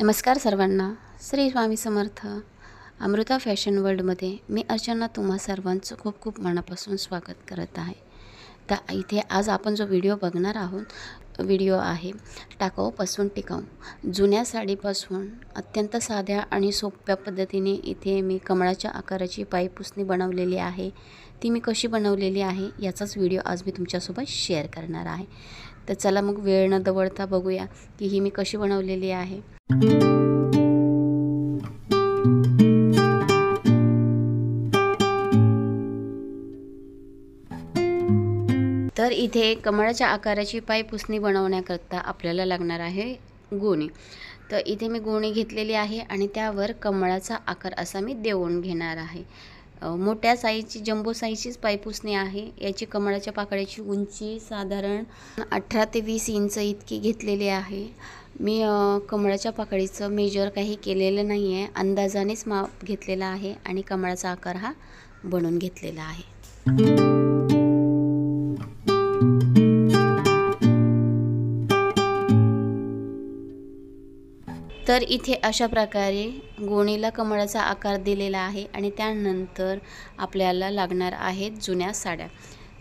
नमस्कार सर्वांना, श्री स्वामी समर्थ. अमृता फॅशन वर्ल्डमध्ये मी अर्चना तुम्हा सर्वांचं खूप खूप मनापासून स्वागत करत आहे. तर इथे आज आपण जो व्हिडिओ बघणार आहोत व्हिडिओ आहे टाकाऊपासून टिकाऊ. जुन्या साडीपासून अत्यंत साध्या आणि सोप्या पद्धतीने इथे मी कमळाच्या आकाराची पायपुसणी बनवलेली आहे. ती मी कशी बनवलेली आहे याचाच व्हिडिओ आज मी तुमच्यासोबत शेअर करणार आहे. तर चला मग वेळ न दवडता बघूया की ही मी कशी बनवलेली आहे. तर इथे कमळाच्या आकाराची पायपुसणी बनवण्याकरता आपल्याला लागणार आहे गोणी. तर इथे मी गोणी घेतलेली आहे आणि त्यावर कमळाचा आकार असा मी देऊन घेणार आहे. मोठ्या साईजची जंबो साईजचीच पायपुसणी आहे. याची कमळाच्या पाकळ्याची उंची साधारण 18 ते 20 इंच इतकी घेतलेली आहे. मी कमळाच्या पाकळीचं मेजर काही केलेलं नाही आहे, अंदाजानेच माप घेतलेला आहे आणि कमळाचा आकार हा बनवून घेतलेला आहे. तर इथे अशा प्रकारे गोणीला कमळाचा आकार दिलेला आहे आणि त्यानंतर आपल्याला लागणार आहेत जुन्या साड्या.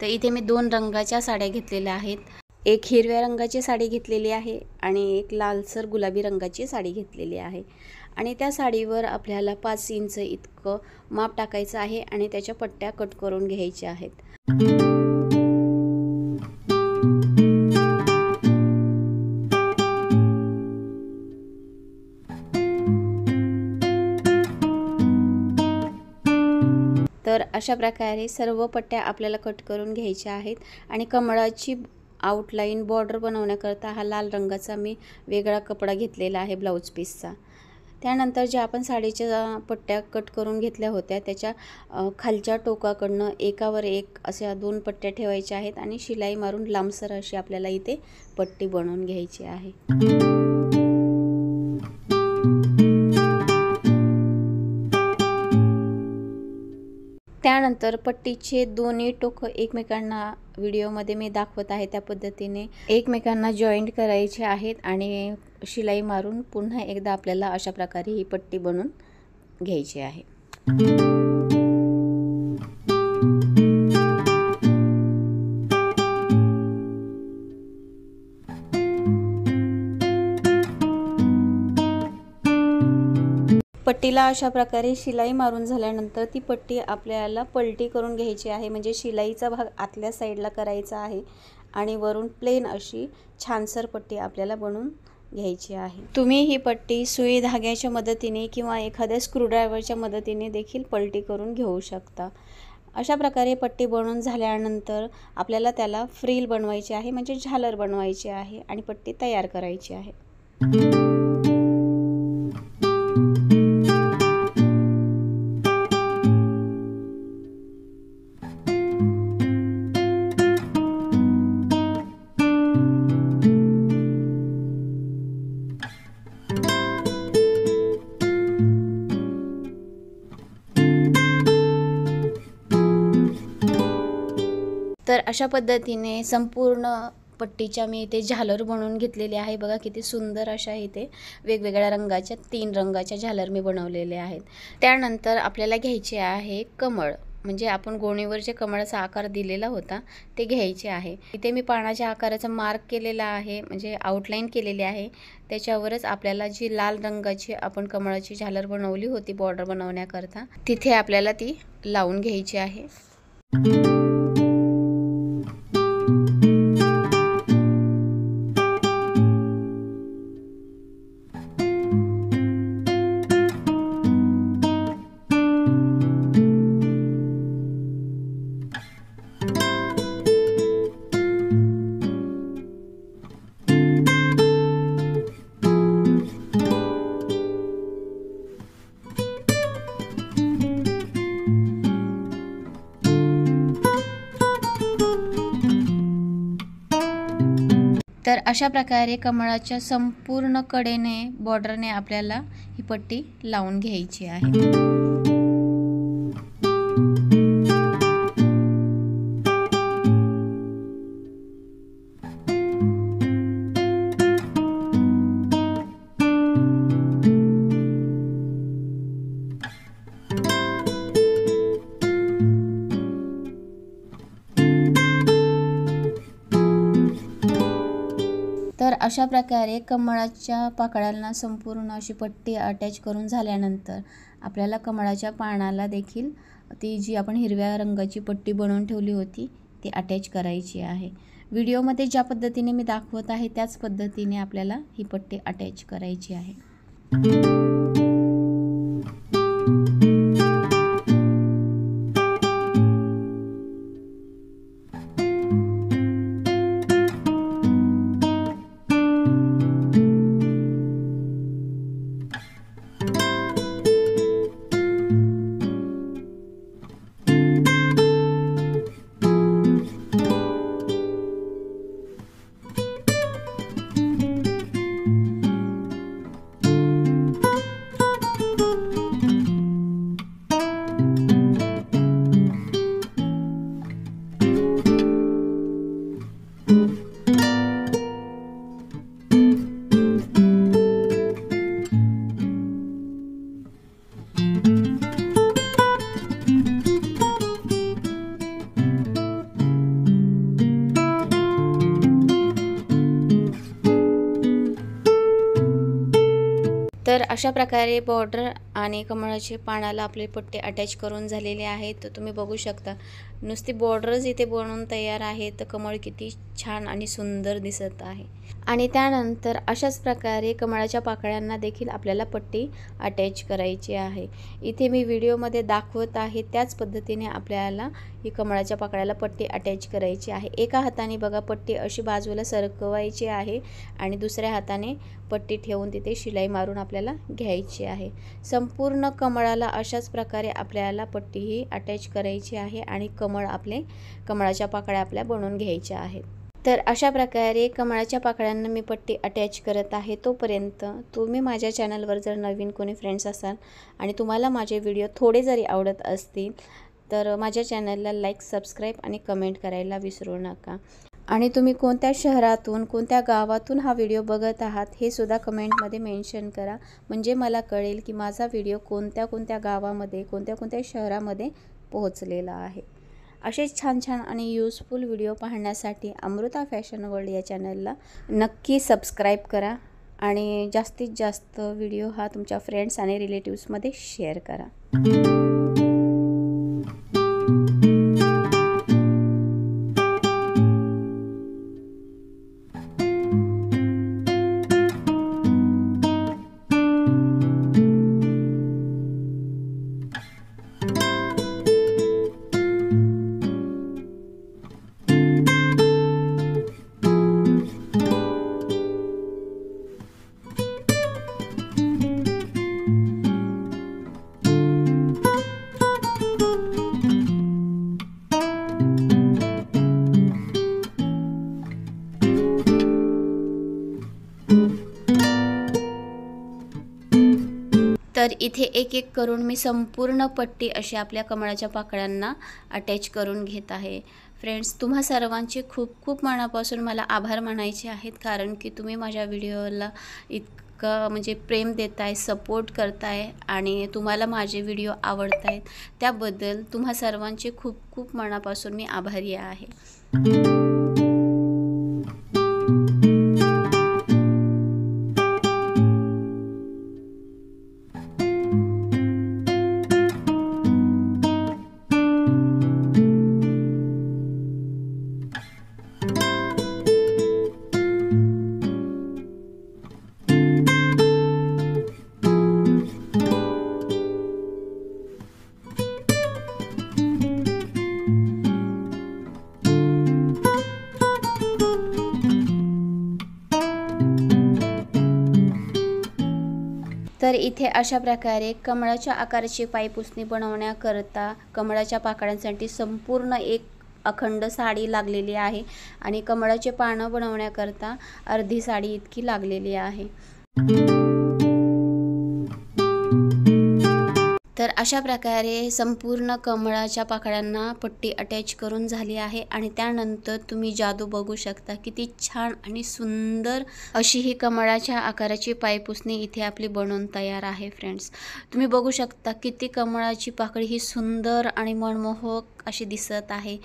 तर इथे मी 2 रंगाच्या साड्या घेतलेल्या आहेत. एक हिरव्या रंगाची साडी घेतलेली आहे आणि एक लालसर गुलाबी रंगाची साडी घेतलेली आहे. आणि त्या साडीवर आपल्याला 5 इंच इतकं माप टाकायचं आहे आणि त्याच्या पट्ट्या कट करून घ्यायच्या आहेत. तर अशा प्रकारे सर्व पट्ट्या आपल्याला कट करून घ्यायच्या आहेत आणि कमळाची आउटलाईन बॉर्डर बनवण्याकरता हा लाल रंगाचा मी वेगळा कपडा घेतलेला आहे ब्लाऊज पीसचा. त्यानंतर जे आपण साडीच्या पट्ट्या कट करून घेतल्या होत्या त्याच्या खालच्या टोकाकडनं एकावर एक अशा 2 पट्ट्या ठेवायच्या आहेत आणि शिलाई मारून लांबसर अशी आपल्याला इथे पट्टी बनवून घ्यायची आहे. त्यानंतर पट्टीचे दोन्ही टोकं एकमेकांना व्हिडिओमध्ये मी दाखवत आहे त्या पद्धतीने एकमेकांना जॉईंट करायचे आहेत आणि शिलाई मारून पुन्हा एकदा आपल्याला अशा प्रकारे ही पट्टी बनवून घ्यायची आहे. पट्टीला अशा प्रकारे शिलाई मारून झाल्यानंतर ती पट्टी आपल्याला पलटी करून घ्यायची आहे. म्हणजे शिलाईचा भाग आतल्या साईडला करायचा आहे आणि वरून प्लेन अशी छानसर पट्टी आपल्याला बनवून घ्यायची आहे. तुम्ही ही पट्टी सुई धाग्याच्या मदतीने किंवा एखाद्या स्क्रूड्रायव्हरच्या मदतीने देखील पलटी करून घेऊ शकता. अशा प्रकारे पट्टी बनवून झाल्यानंतर आपल्याला त्याला फ्रिल बनवायची आहे, म्हणजे झालर बनवायची आहे आणि पट्टी तयार करायची आहे. तर अशा पद्धतीने संपूर्ण पट्टीच्या मी इथे झालर बनवून घेतलेली आहे. बघा किती सुंदर अशा इथे वेगवेगळ्या रंगाच्या 3 रंगाच्या झालर मी बनवलेले आहेत. त्यानंतर आपल्याला घ्यायचे आहे कमळ, म्हणजे आपण गोणीवर जे कमळाचा आकार दिलेला होता ते घ्यायचे आहे. इथे मी पानाच्या आकाराचा मार्क केलेला आहे, म्हणजे आउटलाईन केलेली आहे. त्याच्यावरच आपल्याला जी लाल रंगाची आपण कमळाची झालर बनवली होती बॉर्डर बनवण्याकरता तिथे आपल्याला ती लावून घ्यायची आहे. तर अशा प्रकारे कमळाच्या संपूर्ण कडेने बॉर्डरने आपल्याला ही पट्टी लावून घ्यायची आहे. तर अशा प्रकारे कमळाच्या पाकळ्यांना संपूर्ण अशी पट्टी अटॅच करून झाल्यानंतर आपल्याला कमळाच्या पानाला देखील ती जी आपण हिरव्या रंगाची पट्टी बनवून ठेवली होती ती अटॅच करायची आहे। व्हिडिओमध्ये ज्या पद्धतीने मी दाखवत आहे त्याच पद्धतीने आपल्याला ही पट्टी अटॅच करायची आहे। तर अशा प्रकारे बॉर्डर आणि कमळाचे पानाला आपले पट्टे अटॅच करून झालेले आहेत। तर तुम्ही बघू शकता नुसती बॉर्डरच इथे बनवून तयार आहे, तर कमळ किती छान आणि सुंदर दिसत आहे। आणि त्यानंतर अशाच प्रकारे कमळाच्या पाकळ्यांना देखील आपल्याला पट्टी अटॅच करायची आहे। इथे मी व्हिडिओमध्ये दाखवत आहे त्याच पद्धतीने आपल्याला ही कमळाच्या पाकळ्याला पट्टी अटॅच करायची आहे। एका हाताने बघा पट्टी अशी बाजूला सरकवायची आहे आणि दुसऱ्या हाताने पट्टी ठेवून तिथे शिलाई मारून आपल्याला घ्यायची आहे। संपूर्ण कमळाला अशाच प्रकारे आपल्याला पट्टी ही अटॅच करायची आहे आणि कमळाच्या पाकळ्या आपल्या बनवून घ्यायच्या आहेत। तर अशा प्रकारे कमळाच्या पाकळ्यांना मी पट्टी अटॅच करत आहे। तोपर्यंत तुम्ही माझ्या चॅनलवर जर नवीन कोणी फ्रेंड्स असाल आणि तुम्हाला माझे व्हिडिओ थोडे जरी आवडत असतील तर माझ्या चॅनलला लाईक, सबस्क्राईब आणि कमेंट करायला विसरू नका। आणि तुम्ही कोणत्या शहरातून कोणत्या गावातून हा व्हिडिओ बघत आहात हे सुद्धा कमेंटमध्ये मेन्शन करा, म्हणजे मला कळेल की माझा व्हिडिओ कोणत्या कोणत्या गावामध्ये कोणत्या कोणत्या शहरामध्ये पोहोचलेला आहे। असेच छान छान आणि यूजफुल व्हिडिओ पाहण्यासाठी अमृता फॅशन वर्ल्ड या चॅनलला नक्की सबस्क्राईब करा आणि जास्तीत जास्त व्हिडिओ हा तुमच्या फ्रेंड्स आणि रिलेटिव्समध्ये शेअर करा। तर इथे एक एक करून मी संपूर्ण पट्टी अशी आपल्या कमळाच्या पाकळ्यांना अटॅच करून घेत आहे। फ्रेंड्स, तुम्हा सर्वांचे खूप खूप मनापासून मला आभार मानायचे आहेत, कारण की तुम्ही माझ्या व्हिडिओला इतकं म्हणजे प्रेम देताय, सपोर्ट करताय आणि तुम्हाला माझे व्हिडिओ आवडतायत, त्याबद्दल तुम्हा सर्वांचे खूप खूप मनापासून मी आभारी आहे। तर इथे अशा प्रकारे कमळाच्या आकाराची पायपुसणी बनवण्याकरता कमळाच्या पाकळ्यांसाठी संपूर्ण एक अखंड साडी लागलेली आहे आणि कमळाचे पानं बनवण्याकरता अर्धी साडी इतकी लागलेली आहे। तर अशा प्रकारे संपूर्ण कमळाच्या पाकळ्यांना पट्टी अटॅच करून झाली आहे आणि त्यानंतर तुम्ही जादू बघू शकता, किती छान आणि सुंदर अशी ही कमळाच्या आकाराची पायपुसणी इथे आपली बनवून तयार आहे। फ्रेंड्स, तुम्ही बघू शकता किती कमळाची पाकळी ही सुंदर आणि मनमोहक अशी दिसत आहे।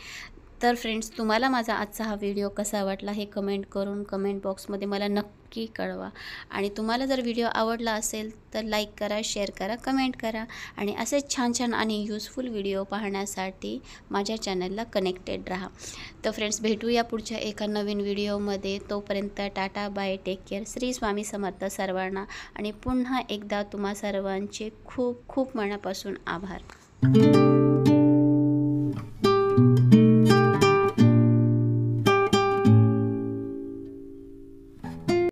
तर फ्रेंड्स, तुम्हाला माझा आजचा हा व्हिडिओ कसा वाटला हे कमेंट करून कमेंट बॉक्समध्ये मला नक्की कळवा. आणि तुम्हाला जर व्हिडिओ आवडला असेल तर लाईक करा, शेअर करा, कमेंट करा. आणि असेच छान छान आणि यूजफुल व्हिडिओ पाहण्यासाठी माझ्या चॅनलला कनेक्टेड राहा. तर फ्रेंड्स, भेटूया पुढच्या एका नवीन व्हिडिओमध्ये. तोपर्यंत tata, bye, take care. Shri Swami Samarth सर्वांना. आणि पुन्हा एकदा तुम्हा सर्वांचे खूप खूप मनापासून आभार.